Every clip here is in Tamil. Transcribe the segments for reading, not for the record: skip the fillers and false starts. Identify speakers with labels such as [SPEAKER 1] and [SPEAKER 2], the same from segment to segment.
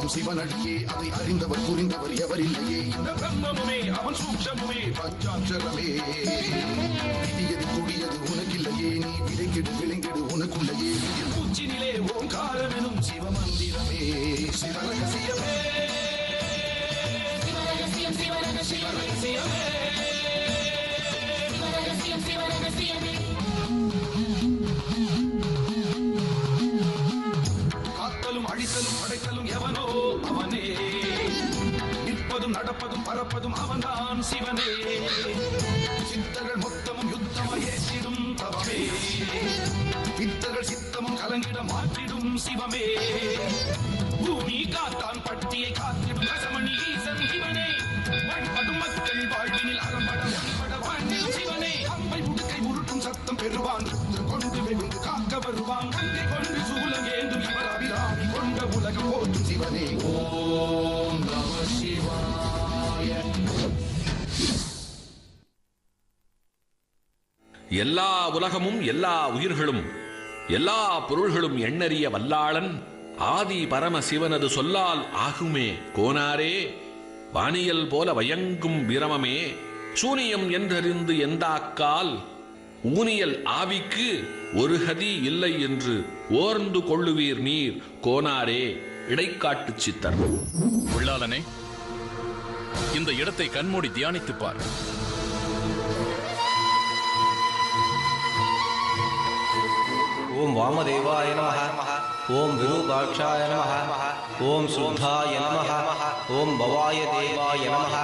[SPEAKER 1] எல்லாம் சிவனடியே, அதை அறிந்தவர் புரிந்தவர் எவரில்லையே. இந்த பிரம்மமுமே அவன் சூக்ஷமுமே பஞ்சாட்சரமே. விதியது கொடியது உனக்கில்லையே, நீ விளைங்கிடு விளைங்கிடு உனக்குள்ளையே. பூச்சினிலே ஓங்காரமெனும் சிவமந்திரமே சிவரகசியமே. காத்தலும் அழித்தலும் படைத்தலும் எவனோ அவனே, நிற்பதும் நடப்பதும் பறப்பதும் அவன்தான் சிவனே. சித்தர்கள் மொத்தமும் யுத்தமாய் ஏற்றிடும் தவமே, வித்தர்கள் சித்தமும் கலங்கிட மாற்றிடும் சிவமே. பூமி காத்தான் பட்டியை காத்திடும் ரசமணி ஈசன் சிவனே. வாழ்படும் மக்கள் வாழ்வினில் அறம்பட வழிபட வாழ்ந்திடும் சிவனே. அம்பை உடுக்கை உருட்டும் சத்தம் பெறுவான், கொண்டு வெகுந்து காக்க வருவான். கங்கை கொண்டு சூலம் ஏந்தும் இவர் அபிராமி கொண்ட உலகம் போற்றும் சிவனே. ஓம் நம சிவாய.
[SPEAKER 2] எல்லா உலகமும் எல்லா உயிர்களும் எல்லா பொருள்களும் எண்ணறிய வல்லாளன் ஆதி பரம சிவனது சொல்லால் ஆகுமே கோனாரே. வானியல் போல வயங்கும் பிரமமே சூனியம் என்றறிந்து எந்தாக்கால் ஊனியல் ஆவிக்கு ஒரு கதி இல்லை என்று ஓர்ந்து கொள்ளுவீர் நீர் கோனாரே. இடைக்காட்டு சித்தர்.
[SPEAKER 3] உள்ளாளனே, இந்த இடத்தை கண்மூடி தியானித்துப்பார்.
[SPEAKER 4] ஓம் வாமதேவாய நமஹ, ஓம் விரூபாட்சாய நமஹ, ஓம் சுத்தாய நமஹ, ஓம் பவாய தேவாய நமஹ,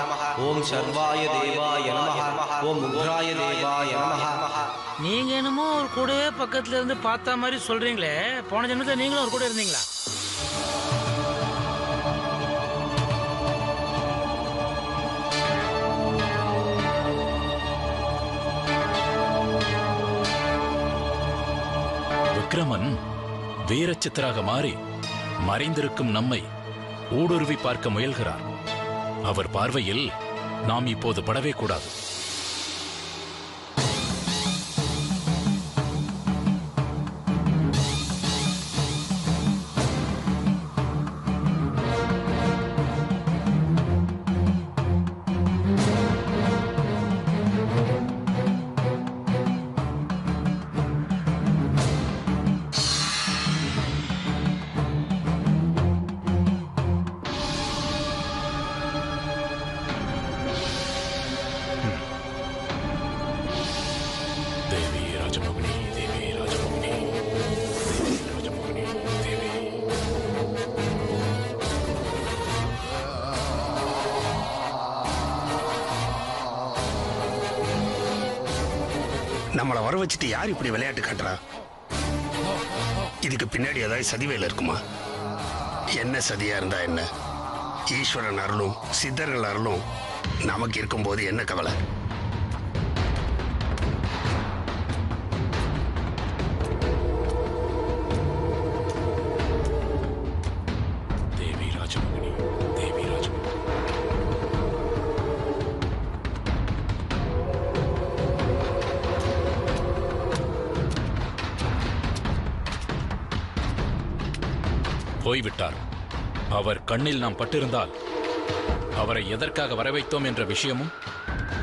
[SPEAKER 4] ஓம் சர்வாய தேவாய நமஹ, ஓம் உக்ராய தேவாய நமஹ.
[SPEAKER 5] நீங்க என்னமோ ஒரு கூடவே பக்கத்துல இருந்து பார்த்த மாதிரி சொல்றீங்களே, போன ஜென்மத்துல நீங்களும் ஒரு கூட இருந்தீங்களா?
[SPEAKER 3] விக்ரமன் வீரச்சித்தராக மாறி மறைந்திருக்கும் நம்மை ஊடுருவி பார்க்க முயல்கிறார். அவர் பார்வையில் நாம் இப்போது படவே கூடாது.
[SPEAKER 6] நம்மளை வர வச்சுட்டு யார் இப்படி விளையாட்டு காட்டுறா? இதுக்கு பின்னாடி ஏதாவது சதிவேல இருக்குமா? என்ன சதியா இருந்தா என்ன? ஈஸ்வரன் அருளும் சித்தர்கள் அருளும் நமக்கு இருக்கும்போது என்ன கவலை?
[SPEAKER 3] போய்விட்டார். அவர் கண்ணில் நாம் பட்டிருந்தால் அவரை எதற்காக வரவைத்தோம் என்ற விஷயமும்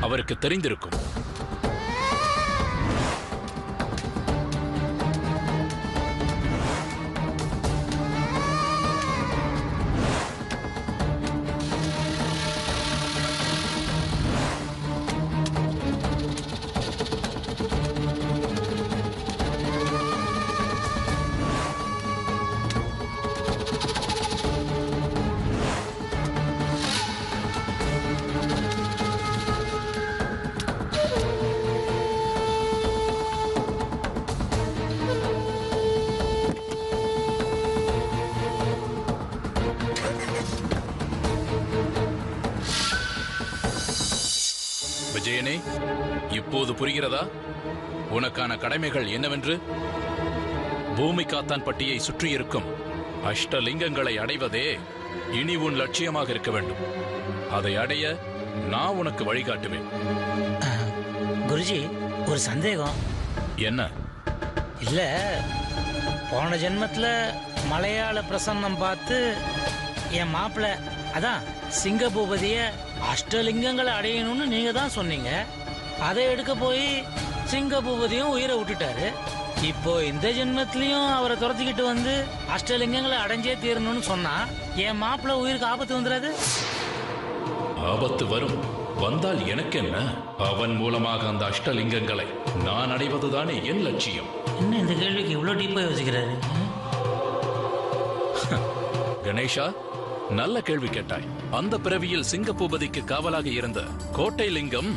[SPEAKER 3] அவருக்கு தெரிந்திருக்கும். விஜயனே, இப்போது புரிகிறதா உனக்கான கடமைகள் என்னவென்று? பூமி காத்தான் பட்டியை சுற்றியிருக்கும் அஷ்டலிங்கங்களை அடைவதே இனி உன் லட்சியமாக இருக்க வேண்டும். அதை அடைய நான் உனக்கு வழிகாட்டுவேன்.
[SPEAKER 5] குருஜி, ஒரு சந்தேகம்.
[SPEAKER 3] என்ன?
[SPEAKER 5] இல்ல, போன ஜென்மத்துல மலையாள பிரசன்னம் பார்த்து என் மாப்பிள்ள அதான் சிங்க பூபதிய அஷ்டலிங்கங்களை அடையணும்னு நீங்க தான் சொன்னீங்க. அதை எடுக்க போய் சிங்க பூபதியும் உயிரை விட்டுட்டாரு. இப்போ இந்த ஜென்மத்திலையும் அவரை துரத்திக்கிட்டு வந்து அஷ்டலிங்கங்களை அடைஞ்சே தீரணும்னு சொன்னா என் மாப்பிள்ள உயிருக்கு ஆபத்து வந்துடாது?
[SPEAKER 3] ஆபத்து வரும். வந்தால் எனக்கு என்ன? அவன் மூலமாக அந்த அஷ்டலிங்கங்களை நான் அடைவதுதானே என் லட்சியம்.
[SPEAKER 5] என்ன இந்த கேள்விக்கு இவ்வளவு டீப்பா யோசிக்கிறாரு?
[SPEAKER 3] கணேஷா, நல்ல கேள்வி கேட்டாய். அந்த பிறவியில் சிங்க பூபதிக்கு காவலாக இருந்த கோட்டை லிங்கம்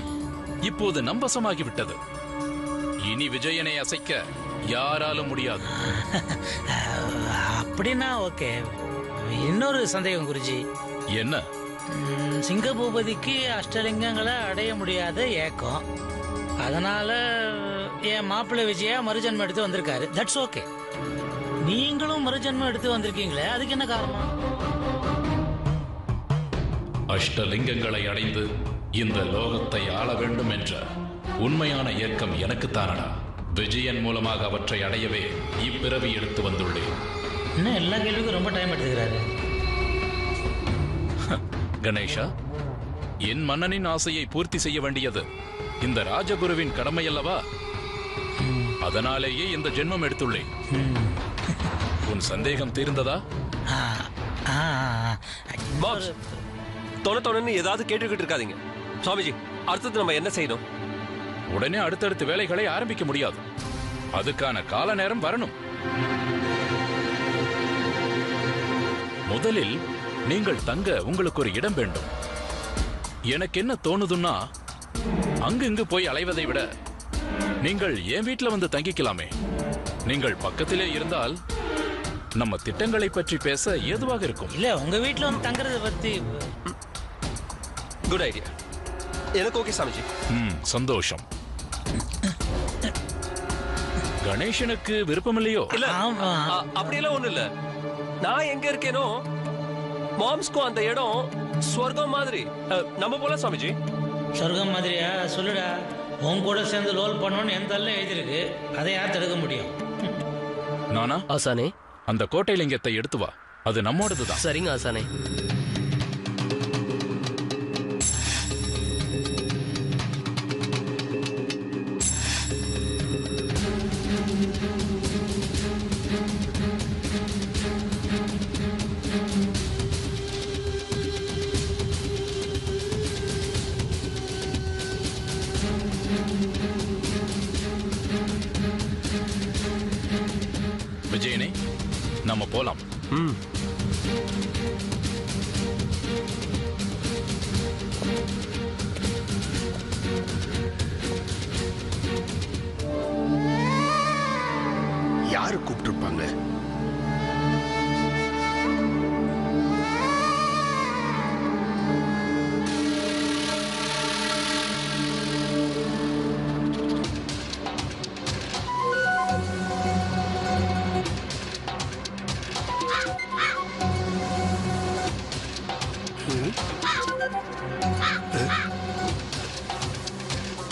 [SPEAKER 3] இப்போது நம்பசமாகிவிட்டது. இனி விஜயனை அசைக்க யாராலும் முடியாது.
[SPEAKER 5] அப்படின்னா ஓகே. இன்னொரு சந்தேகம் குருஜி.
[SPEAKER 3] என்ன?
[SPEAKER 5] சிங்க பூபதிக்கு அஷ்டலிங்கங்களை அடைய முடியாத ஏக்கம், அதனால என் மாப்பிள்ளை விஜயா மறுஜன்மம் எடுத்து வந்திருக்காரு. That's okay. நீங்களும் மறுஜன்மம் எடுத்து வந்திருக்கீங்களே, அதுக்கு என்ன காரணம்?
[SPEAKER 3] அஷ்டலிங்கங்களை அடைந்து இந்த லோகத்தை ஆள வேண்டும் என்ற உண்மையான ஏக்கம் எனக்குத்தானடா. விஜயன் மூலமாக அவற்றை அடையவே இப்பிறவி எடுத்து வந்துள்ளேன்.
[SPEAKER 5] இன்னும் எல்லா கேள்விக்கும் ரொம்ப டைம் எடுத்துக்கிறாரு.
[SPEAKER 3] கணேஷா, என் மன்னனின் ஆசையை பூர்த்தி செய்ய வேண்டியது இந்த ராஜகுருவின் கடமை அல்லவா? அதனாலேயே இந்த ஜென்மம் எடுத்துள்ளேன். உன் சந்தேகம் தீர்ந்ததா?
[SPEAKER 7] தொண ஏதாவது கேட்டுக்கிட்டு இருக்காதீங்க சுவாமிஜி. அடுத்தது நம்ம என்ன செய்யணும்?
[SPEAKER 3] உடனே அடுத்தடுத்த வேலைகளை ஆரம்பிக்க முடியாது. அதுக்கான கால நேரம் வரணும். முதலில் நீங்கள் தங்க உங்களுக்கு ஒரு இடம் வேண்டும். எனக்கு என்ன தோணுதுன்னா, அங்கு போய் அலைவதை விட நீங்கள் என் வீட்டில் வந்து தங்கிக்கலாமே. நீங்கள் பக்கத்திலே இருந்தால் நம்ம திட்டங்களை பற்றி பேச ஏதுவாக இருக்கும்.
[SPEAKER 5] இல்ல, உங்க வீட்டுல வந்து தங்குறத பத்தி.
[SPEAKER 7] Good idea. எனக்கு ஓகே சாமிஜி.
[SPEAKER 3] சந்தோஷம். கணேசனுக்கு விருப்பமில்லையோ?
[SPEAKER 7] இல்ல, அப்படியெல்லாம் ஒண்ணு இல்ல. நான் எங்க இருக்கேனோ மாம்ஸ்க்கும் அந்த இடம் ஸ்வர்க்கம் மாதிரி. நம்ம போல சாமிஜி.
[SPEAKER 5] சொர்க்கம் மாதிரியா? சொல்லுடா. உன் கூட சேர்ந்து லோல் பண்ணணும்னு எந்த எழுதிருக்கு, அதை யார் தடுக்க முடியும்?
[SPEAKER 3] நானா?
[SPEAKER 8] ஆசானே,
[SPEAKER 3] அந்த கோட்டை லிங்கத்தை எடுத்து வா. அது நம்மோடதுதான்.
[SPEAKER 8] சரிங்க ஆசானே.
[SPEAKER 3] விஜயனே, நம்ம போலாம்.
[SPEAKER 6] யாரு கூப்பிட்டுருப்பாங்க?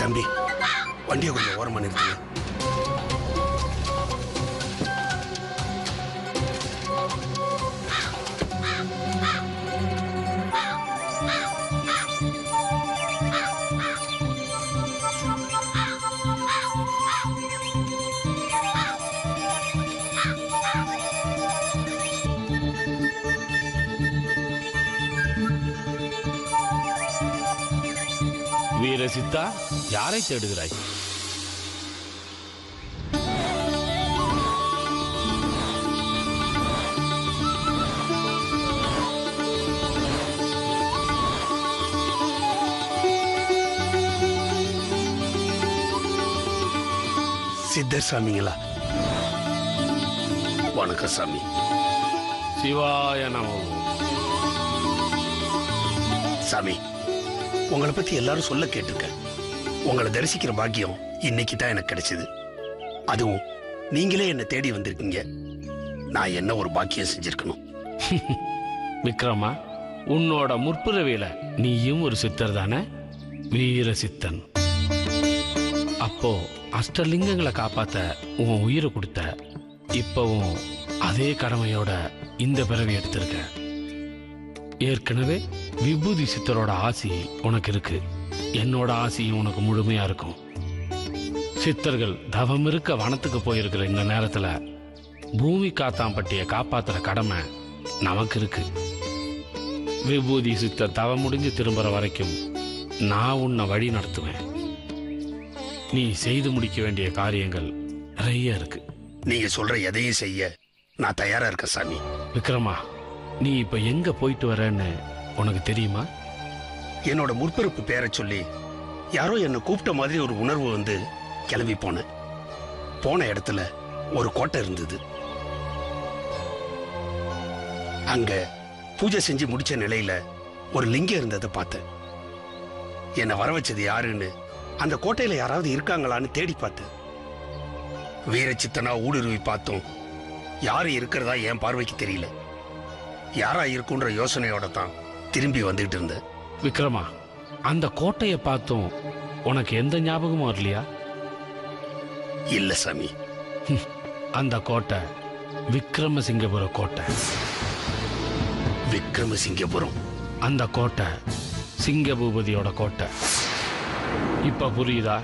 [SPEAKER 6] தம்பி, வண்டியை கொஞ்சம் ஓரம் பண்ணிருக்கீங்க.
[SPEAKER 9] வீரசித்தா, யாரை தேடுகிறாய்?
[SPEAKER 6] சித்தர் சாமிங்களா? வணக்கம் சாமி.
[SPEAKER 9] சிவாய நமோ.
[SPEAKER 6] சாமி, உங்களை பத்தி எல்லாரும் சொல்ல கேட்டிருக்கேன். உங்களை தரிசிக்கிற பாக்கியம் இன்னைக்கு தான் எனக்கு கிடைச்சது. அதுவும் நீங்களே என்ன தேடி வந்திருக்கீங்க. நான் என்ன ஒரு பாக்கியம் செஞ்சிருக்கணும்?
[SPEAKER 9] விக்ரமா, உன்னோட முற்பிறவியில நீயும் ஒரு சித்தர் தானே? வீர சித்தன். அப்போ அஷ்டலிங்கங்களை காப்பாத்த உன் உயிரை கொடுத்த. இப்பவும் அதே கடமையோட இந்த பிறவி எடுத்திருக்க. ஏற்கனவே விபூதி சித்தரோட ஆசி உனக்கு இருக்கு. என்னோட ஆசியும் உனக்கு முழுமையா இருக்கும். சித்தர்கள் தவம் இருக்க வனத்துக்கு போயிருக்கிற இந்த நேரத்துல பூமி காத்தாம்பட்டியை காப்பாத்துற கடமை நமக்கு இருக்கு. விபூதி சித்தர் தவம் முடிஞ்சு திரும்புற வரைக்கும் நான் உன்னை வழி நடத்துவேன். நீ செய்து முடிக்க வேண்டிய காரியங்கள் நிறைய இருக்கு.
[SPEAKER 6] நீங்க சொல்ற எதையும் செய்ய நான் தயாரா இருக்கேன் சாமி.
[SPEAKER 9] விக்ரமா, நீ இப்ப எங்க போயிட்டு வரேன்னு உனக்கு தெரியுமா?
[SPEAKER 6] என்னோட முற்பிறப்பு பேரை சொல்லி யாரோ என்னை கூப்பிட்ட மாதிரி ஒரு உணர்வு வந்து கிளம்பி போனேன். போன இடத்துல ஒரு கோட்டை இருந்தது. அங்க பூஜை செஞ்சு முடிச்ச நிலையில ஒரு லிங்கம் இருந்ததை பார்த்தேன். என்னை வர வச்சது யாருன்னு அந்த கோட்டையில யாராவது இருக்காங்களான்னு தேடி பார்த்தேன். வீரச்சித்தனா ஊடுருவி பார்த்தோம். யாரும் இருக்கிறதா என் பார்வைக்கு தெரியல. யாரா இருக்குன்ற யோசனையோட தான் திரும்பி வந்துகிட்டு இருந்தேன்.
[SPEAKER 9] விக்ரமா, அந்த கோட்டையை பார்த்தும் உனக்கு எந்த ஞாபகமும் வரலையா?
[SPEAKER 6] இல்ல சாமி.
[SPEAKER 9] அந்த கோட்டை விக்ரமசிங்கபுர கோட்டை.
[SPEAKER 6] விக்ரமசிங்கபுரம்?
[SPEAKER 9] அந்த கோட்டை சிங்கபூபதியோட கோட்டை. இப்ப புரியுதா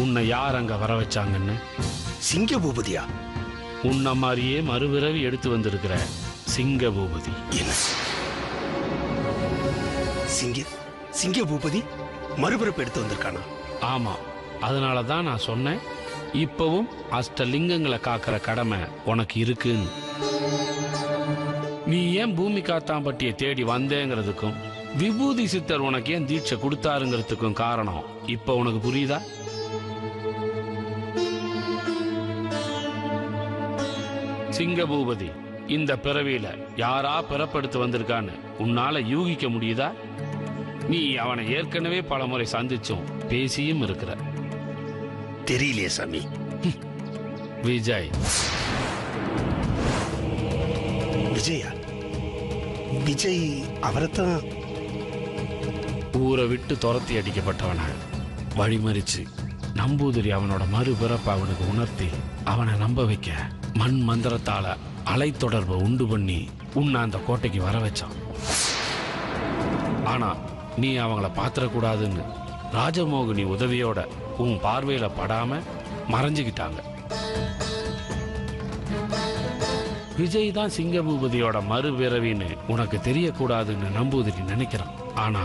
[SPEAKER 9] உன்னை யார் அங்க வர வச்சாங்கன்னு?
[SPEAKER 6] சிங்கபூபதியா?
[SPEAKER 9] உன்ன மாதிரியே மறுபிறவி எடுத்து வந்திருக்கிற சிங்கபூபதி.
[SPEAKER 6] என்ன? சிங்கபூபதி மறுபிறப்பு எடுத்து வந்திருக்கானா?
[SPEAKER 9] ஆமா, அதனால தான் நான் சொன்னேன், இப்பவும் அஷ்டலிங்கங்களை காக்கிற கடமை உனக்கு இருக்குன்னு. நீ ஏன் பூமி காத்தாம்பட்டியை தேடி வந்தேங்கிறதுக்கும் விபூதி சித்தர் உனக்கு ஏன் தீட்சை கொடுத்தாருங்கிறதுக்கும் காரணம் இப்ப உனக்கு புரியுதா? சிங்கபூபதி இந்த பிறவியில யாரா பிறப்படுத்து வந்திருக்கான்னு உன்னால யூகிக்க முடியுதா? நீ அவனை ஏற்கனவே பல முறை சந்திச்சும் பேசியும் இருக்கிற.
[SPEAKER 6] தெரியலையே சாமி.
[SPEAKER 9] விஜய்.
[SPEAKER 6] விஜயா? விஜய் அவரைத்தான்.
[SPEAKER 9] ஊரை விட்டு துரத்தி அடிக்கப்பட்டவன வழிமறிச்சு நம்பூதிரி அவனோட மறுபிறப்ப அவனுக்கு உணர்த்தி அவனை நம்ப வைக்க மண் மந்திரத்தால அலை தொடர்பை உண்டு பண்ணி உன்னை அந்த கோட்டைக்கு வர வச்சான். ஆனா நீ அவங்கள பாத்திரக்கூடாதுன்னு ராஜமோகினி உதவியோட உன் பார்வையில படாம மறைஞ்சுக்கிட்டாங்க. விஜய் தான் சிங்கபூபதியோட மறுபிறவின்னு உனக்கு தெரியக்கூடாதுன்னு நம்பூதிரி நினைக்கிறான். ஆனா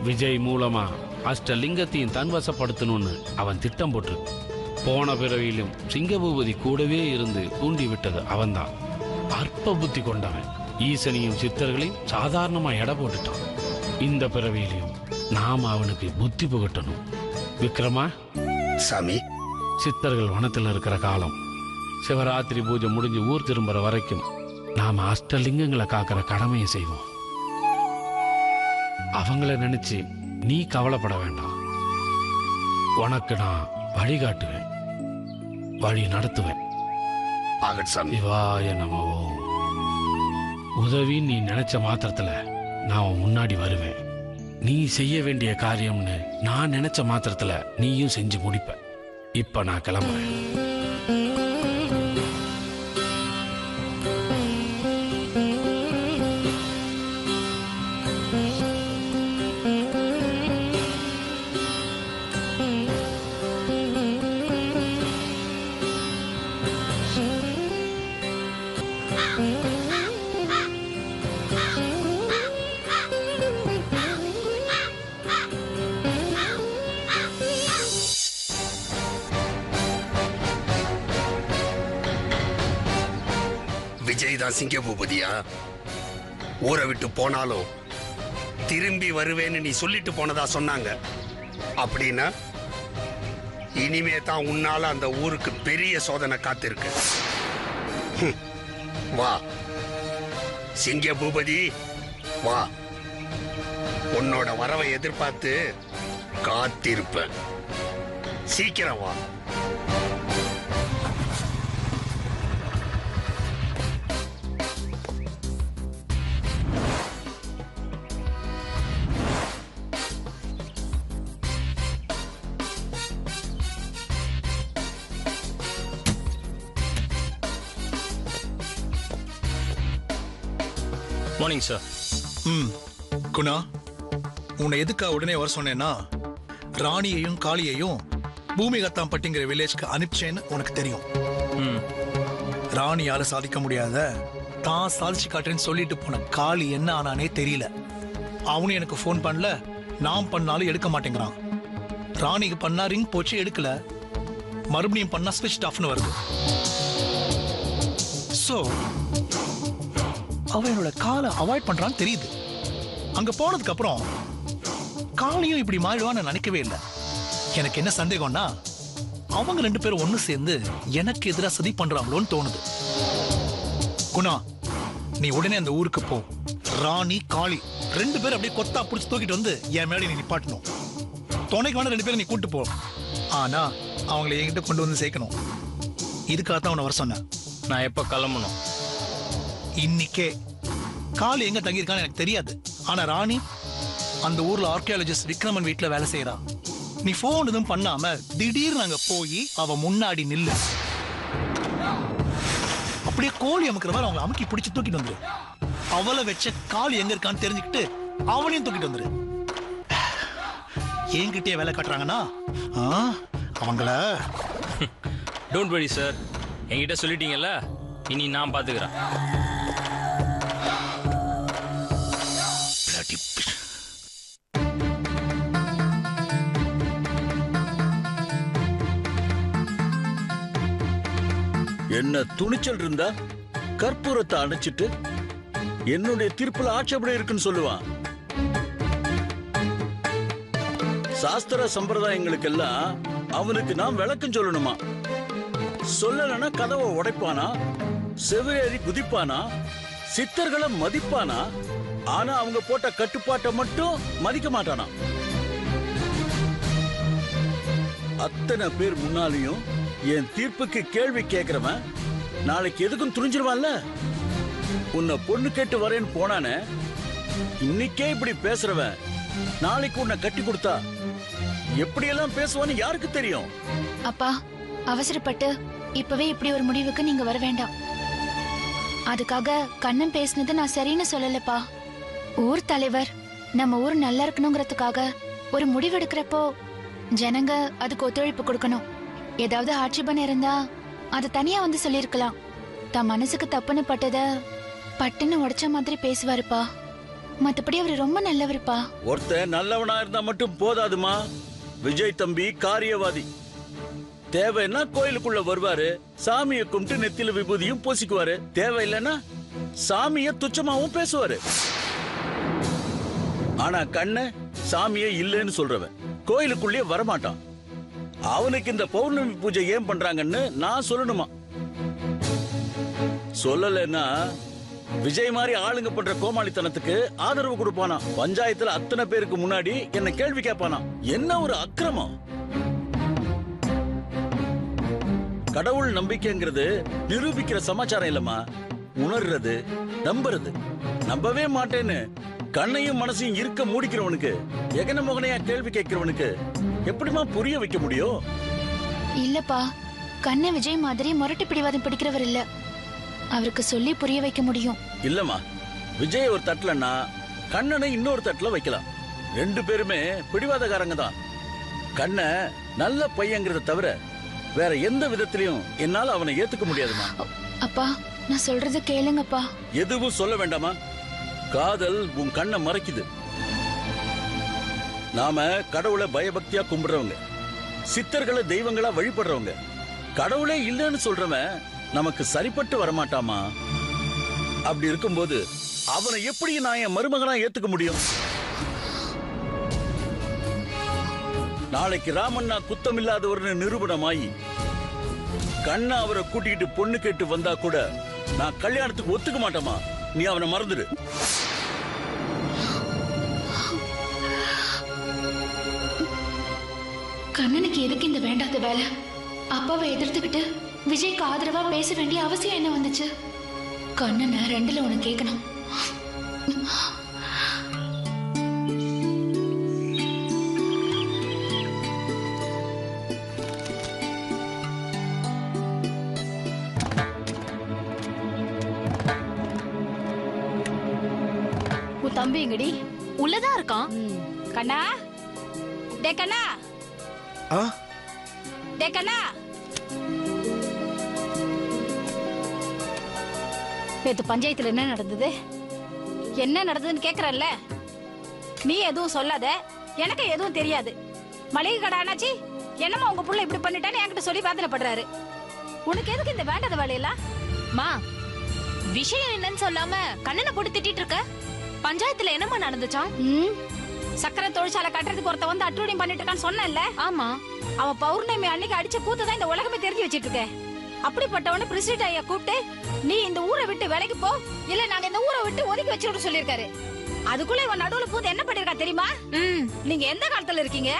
[SPEAKER 9] விஜய் மூலமா அஷ்டலிங்கத்தையும் தன்வசப்படுத்தணும்னு அவன் திட்டம் போட்டு போன பிறவியிலும் சிங்கபூபதி கூடவே இருந்து தூண்டி விட்டது அவன்தான். அற்ப புத்தி கொண்டவன் ஈசனையும் சித்தர்களையும் சாதாரணமா எடை போட்டுட்டான். இந்த பிறவியிலையும் நாம அவனுக்கு புத்தி புகட்டணும். விக்ரமா
[SPEAKER 6] சாமி,
[SPEAKER 9] சித்தர்கள் வனத்தில் இருக்கிற காலம் சிவராத்திரி பூஜை முடிஞ்சு ஊர் திரும்புற வரைக்கும் நாம அஷ்டலிங்கங்களை காக்கிற கடமையை செய்வோம். அவங்கள நினைச்சு நீ கவலைப்பட வேண்டாம். உனக்கு நான் வழிகாட்டுவேன், வழி நடத்துவேன். சிவாய நமோ. உதவி நீ நினைச்ச மாத்திரத்துல நான் முன்னாடி வருவேன். நீ செய்ய வேண்டிய காரியம்னு நான் நினைச்ச மாத்திரத்துல நீயும் செஞ்சு முடிப்ப. இப்ப நான் கிளம்புறேன்.
[SPEAKER 6] விஜய் தான் சிங்கபூபதியா? ஊரை விட்டு போனாலும் திரும்பி வருவேன்னு நீ சொல்லிட்டு போனதா சொன்னாங்க. அப்படின்னா இனிமே தான் உன்னால அந்த ஊருக்கு பெரிய சோதனை காத்திருக்கு. வா சிங்கபூபதி, வா. உன்னோட வரவை எதிர்பார்த்து காத்திருப்பேன். சீக்கிரம் வா.
[SPEAKER 8] Morning sir. குணா, உன்னை எதுக்கா உடனே வர சொன்னேன்னா, ராணியையும் காளியையும் பூமிகத்தாம்பட்டிங்கிற வில்லேஜ்க்கு அனுப்பிச்சேன்னு உனக்கு தெரியும். ராணியால சாதிக்க முடியாத தான் சாதிச்சு காட்டுறேன்னு சொல்லிட்டு போன காளி என்ன ஆனானே தெரியல. அவனும் எனக்கு ஃபோன் பண்ணல, நான் பண்ணாலும் எடுக்க மாட்டேங்கிறான். ராணிக்கு பண்ணா ரிங் போச்சு, எடுக்கல. மறுபடியும் பண்ணா ஸ்விட்ச் ஆஃப்னு வருது. சோ அவன் என்னோட காலை அவாய்ட் பண்றான்னு தெரியுது. அங்க போனதுக்கு அப்புறம் காளியும் இப்படி மாறிடுவான்னு நினைக்கவே இல்லை. எனக்கு என்ன சந்தேகம்னா, அவங்க 2 பேரும் ஒண்ணு சேர்ந்து எனக்கு எதிராக சதி பண்றாங்களோன்னு தோணுது. குணா, நீ உடனே அந்த ஊருக்கு போ. ராணி காளி 2 பேரும் அப்படியே கொத்தா புடிச்சு தூக்கிட்டு வந்து என் மேலே நீ நிப்பாட்டணும். துணைக்கு வேணா 2 பேரும் நீ கூட்டு போ. ஆனா அவங்களை என்கிட்ட கொண்டு வந்து சேர்க்கணும். இதுக்காகத்தான் உன்னை வர சொன்னேன்.
[SPEAKER 10] நான் எப்ப கிளம்பணும்?
[SPEAKER 8] இன்னைக்கே. காளி எங்க தங்கியிருக்கான்னு எனக்கு தெரியாது. ஆனா ராணி அந்த ஊர்ல ஆர்கியாலஜிஸ்ட் விக்ரமன் வீட்டுல வேலை செய்யறா. நீ போன் எதுவும் பண்ணாம திடீர்னு அங்க போய் அவ முன்னாடி நில்லு. அப்படியே கோழி அமுக்கிற மாதிரி அவங்களை அமுக்கி பிடிச்சு தூக்கிட்டு வந்துரு. அவளை வச்ச காளி எங்க இருக்கான்னு தெரிஞ்சுக்கிட்டு அவளையும் தூக்கிட்டு வந்துரு. என்கிட்டயே வேலை காட்டுறாங்கன்னா அவங்கள
[SPEAKER 10] டோன்ட் வரி சார், என்கிட்ட சொல்லிட்டீங்கல்ல, இனி நான் பாத்துக்கிறேன்.
[SPEAKER 11] என்ன துணிச்சல் இருந்தா கற்பூரத்தை அணைச்சிட்டு என்னுடைய தீர்ப்புல ஆட்சேபனை இருக்குன்னு சொல்லுவான். சாஸ்திர சம்பிரதாயங்களுக்கெல்லாம் அவனுக்கு நாம் விளக்கம் சொல்லணுமா? சொல்லலன்னா கதவை உடைப்பானா, செவியேறி குதிப்பானா, சித்தர்களை மதிப்பானா? ஆனா அவங்க போட்ட கட்டுப்பாட்டை மட்டும் மதிக்க மாட்டானா? அத்தனை பேர் முன்னாலையும் என் தீர்ப்புக்கு கேள்வி கேட்கிறவன் நாளைக்கு எதுக்கும் துணிஞ்சிருவான்ல. உன்னை பொண்ணு கேட்டு வரேன்னு போனானே, இன்னைக்கே இப்படி பேசுறவன் நாளைக்கு உன்னை கட்டி கொடுத்தா எப்படியெல்லாம் பேசுவான்னு யாருக்கு தெரியும்?
[SPEAKER 12] அப்பா, அவசரப்பட்டு இப்பவே இப்படி ஒரு முடிவுக்கு நீங்க வர வேண்டாம். அதுக்காக கண்ணன் பேசினது நான் சரின்னு சொல்லலப்பா. ஊர் தலைவர் நம்ம ஊர் நல்லா இருக்கணுங்கிறதுக்காக ஒரு முடிவெடுக்கிறப்போ ஜனங்க அதுக்கு ஒத்துழைப்பு கொடுக்கணும். ஏதாவது ஆட்சேபனை இருந்தா அது தனியா வந்து சொல்லிருக்கலாம். தன் மனசுக்கு தப்புன்னு பட்டத பட்டுன்னு உடைச்ச மாதிரி பேசுவாருப்பா. மத்தபடி அவரு ரொம்ப நல்லவருப்பா.
[SPEAKER 11] ஒருத்தன் நல்லவனா இருந்தா மட்டும் போதாதுமா. விஜய் தம்பி காரியவாதி. தேவைன்னா கோயிலுக்குள்ள வருவாரு, சாமியை கும்பிட்டு நெத்தில விபூதியும் பூசிக்குவாரு. தேவையில்லைன்னா சாமிய துச்சமாவும் பேசுவாரு. ஆனா கண்ண சாமியே இல்லைன்னு சொல்றவன் கோயிலுக்குள்ளே வரமாட்டான். அவனுக்கு இந்த பௌர்ணமி பூஜை ஏன் பண்றாங்கன்னு நான் சொல்லணுமா? சொல்லலைன்னா விஜய் மாதிரி ஆளுங்க பண்ற கோமாளித்தனத்துக்கு ஆதரவு கொடுப்பானா? பஞ்சாயத்துல அத்தனை பேருக்கு முன்னாடி என்ன கேள்வி கேட்பானா? என்ன ஒரு அக்கிரமம்! கடவுள் நம்பிக்கைங்கிறது நிரூபிக்கிற சமாச்சாரம் இல்லம்மா, உணர்றது, நம்புறது. நம்பவே மாட்டேன்னு கண்ணையும் மனசையும் இருக்க மூடிக்கிறவனுக்கு, எகன மகனையா கேள்வி கேட்கிறவனுக்கு எப்படிமா புரிய வைக்க முடியும்?
[SPEAKER 12] இல்லப்பா, கண்ண விஜய் மாதிரி முரட்டு பிடிவாதம் பிடிக்கிறவர் இல்ல. அவருக்கு சொல்லி புரிய வைக்க முடியும்.
[SPEAKER 11] இல்லம்மா, விஜய் ஒரு தட்டுலன்னா கண்ணனை இன்னொரு தட்டுல வைக்கலாம். 2 பேருமே பிடிவாதக்காரங்க தான். கண்ண நல்ல பையங்கிறத தவிர வேற எந்த விதத்திலையும் என்னால அவனை ஏத்துக்க முடியாதுமா.
[SPEAKER 12] அப்பா, நான் சொல்றது கேளுங்கப்பா.
[SPEAKER 11] எதுவும் சொல்ல வேண்டாமா? காதல் உன் கண்ணை மறைக்குது. நாம கடவுளை பயபக்தியா கும்பிடுறவங்க, சித்தர்களை தெய்வங்களா வழிபடுறவங்க. கடவுளே இல்லைன்னு சொல்றவன் நமக்கு சரிப்பட்டு வரமாட்டாமா. அப்படி இருக்கும்போது அவனை எப்படி நான் என் மருமகனா ஏத்துக்க முடியும்? நாளைக்கு ராமண்ணா குத்தம் இல்லாதவர்னு நிரூபணமாயி கண்ணா அவரை கூட்டிக்கிட்டு பொண்ணு கேட்டு வந்தா கூட நான் கல்யாணத்துக்கு ஒத்துக்க மாட்டேமா. நீ அவனை மறந்துடு.
[SPEAKER 12] கண்ணனுக்கு எதுக்கு இந்த வேண்டாத வேலை? அப்பாவை எதிர்த்துக்கிட்டு விஜய்க்கு ஆதரவா பேச வேண்டிய அவசியம் என்ன வந்துச்சு? கண்ணனை 2ல ஒண்ணு கேட்கணும்.
[SPEAKER 13] தம்பி எங்கடி? உள்ளதான் இருக்கான்.
[SPEAKER 14] கண்ணா, டே கண்ணா, டே கண்ணா. நேத்து பஞ்சாயத்துல என்ன நடந்தது? என்ன நடந்ததுன்னு கேக்குறல்ல? நீ எதுவும் சொல்லாத, எனக்கு எதுவும் தெரியாது. மளிகை கடை அண்ணாச்சி என்னமா உங்க புள்ள இப்படி பண்ணிட்டான்னு என்கிட்ட சொல்லி வேதனைப்படுறாரு. உனக்கு எதுக்கு இந்த வேண்டாத வேலையெல்லாம்?
[SPEAKER 13] மா, விஷயம் என்னன்னு சொல்லாம கண்ணனை போட்டு திட்டிட்டு இருக்க. பஞ்சாயத்துல என்னமா நடந்துச்சாம்?
[SPEAKER 14] சக்கரை தொழிற்சாலை கட்டுறதுக்கு ஒருத்த வந்து அட்டூழியம் பண்ணிட்டு இருக்கான்னு சொன்னேன்ல?
[SPEAKER 13] ஆமா.
[SPEAKER 14] அவன் பௌர்ணமி அன்னைக்கு அடிச்ச கூத்துதான் இந்த உலகமே தெரிஞ்சு வச்சிட்டு இருக்க. அப்படிப்பட்டவன பிரசிடென்ட் ஐயா கூப்பிட்டு நீ இந்த ஊரை விட்டு விலைக்கு போ, இல்ல நாங்க இந்த ஊரை விட்டு ஒதுக்கி வச்சிருக்கோம் சொல்லிருக்காரு. அதுக்குள்ள இவன் நடுவுல பூத்து என்ன பண்ணிருக்கா தெரியுமா? நீங்க எந்த காலத்துல இருக்கீங்க?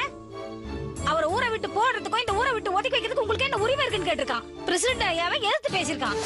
[SPEAKER 14] அவரை ஊரை விட்டு போடுறதுக்கும் இந்த ஊரை விட்டு ஒதுக்கி வைக்கிறதுக்கு உங்களுக்கு என்ன உரிமை இருக்குன்னு கேட்டிருக்கான். பிரசிடென்ட் ஐயாவை எதிர்த்து பேசியிருக்கான்.